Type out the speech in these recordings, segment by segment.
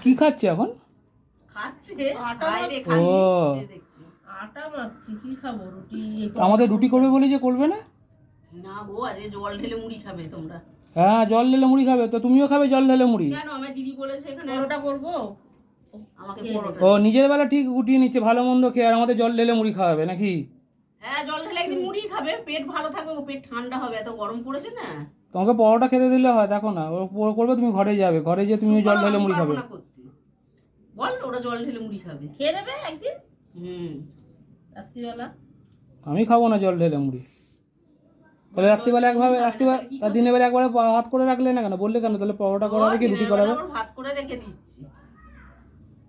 কি খাচ্ছে এখন? খাচ্ছে আটা বাইরে ও খাচ্ছে দেখছি। আটা মাখছি, কি খাবো? রুটি? আমাদের রুটি করবে বলে যে করবে না? না গো, আজকে জল ঢেলে মুড়ি খাবে তোমরা। হ্যাঁ জল ঢেলে মুড়ি খাবে তো, তুমিও খাবে জল ঢেলে মুড়ি? কেন, আমার দিদি বলেছে এখানে পরোটা করবো। আমাকে খেয়ে পরোটা। ও নিজের বেলা ঠিক গুটিয়ে নিচ্ছে ভালো মন্দ খেয়ে, আর আমাদের জল ঢেলে মুড়ি খাওয়াবে নাকি? হ্যাঁ জল ঢেলে একদিন মুড়ি খাবে, পেট ভালো থাকবে, পেট ঠান্ডা হবে, এত গরম পড়েছে না। তোমাকে পরোটা খেতে দিলে হয়, দেখো না ও করবে, তুমি ঘরে যাবে, ঘরে যেয়ে তুমি জল ঢেলে মুড়ি খাবে। পারবো না করতে। বল ওরা জল ঢেলে মুড়ি খাবে। খেয়ে নেবে একদিন রাত্রিবেলা। আমি খাবো না জল ঢেলে মুড়ি। তাহলে রাত্রিবেলা একভাবে, রাত্রিবেলা তার দিনের বেলা একবারে ভাত করে রাখলে না কেন, বললে কেন? তাহলে পরোটা করাবে কি রুটি করাবে? ভাত করে রেখে দিচ্ছি।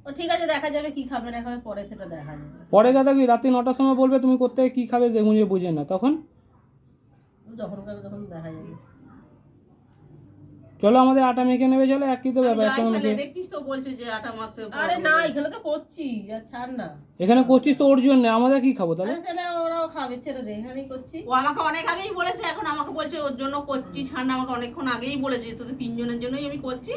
ও ঠিক আছে, দেখা যাবে কি খাবে না খাবে, পরে সেটা দেখা যাবে। পরে কথা কি, রাত্রি 9টার সময় বলবে তুমি করতে কি খাবে, দেখুন যে বুঝে না, তখন যখন খাবে তখন দেখা যাবে। চলো আমাদের আটা মেখে নেবে, চলো একই তো ব্যাপার। যাই একসঙ্গে তাহলে, মেখে দেখছিস তো বলছে যে আটা মাখতে। আরে না, এখানে তো করছি, যা ছাড় না। এখানে করছিস তো ওর জন্য, আমাদের কি খাবো তাহলে? এখানে ওরাও খাবে, ছেড়ে দে, এখানেই করছি। ও আমাকে অনেক আগেই বলেছে, এখন আমাকে বলছে ওর জন্য করছি। ছাড় না, আমাকে অনেকক্ষণ আগেই বলেছে তোদের 3 জনের জন্যই আমি করছি,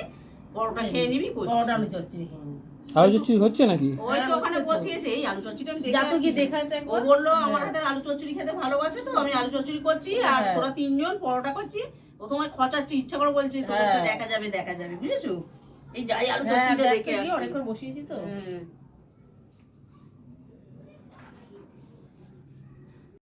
পরোটা খেয়ে নিবি করছি। পরোটা আলু চচ্চড়ি খেয়ে নেবে। আলু চচ্চড়ি হচ্ছে নাকি? ওই তো ওখানে বসিয়েছে, এই আলু চচ্চড়ি আমি দেখে যা তো কি আসি। দেখায় তো ও একবার। বললো আমার হাতের আলু চচ্চড়ি খেতে ভালোবাসে, তো আমি আলু চচ্চড়ি করছি আর হ্যাঁ। তোরা 3 জন পরোটা করছি। ও তোমায় খচাচ্ছে, ইচ্ছা করে বলছে তোদের তো হ্যাঁ। দেখা যাবে বুঝেছো? এই যাই আলু হ্যাঁ, চচ্চড়িটা দেখ তো দেখে কি, আসি। অনেকক্ষণ বসিয়েছি তো।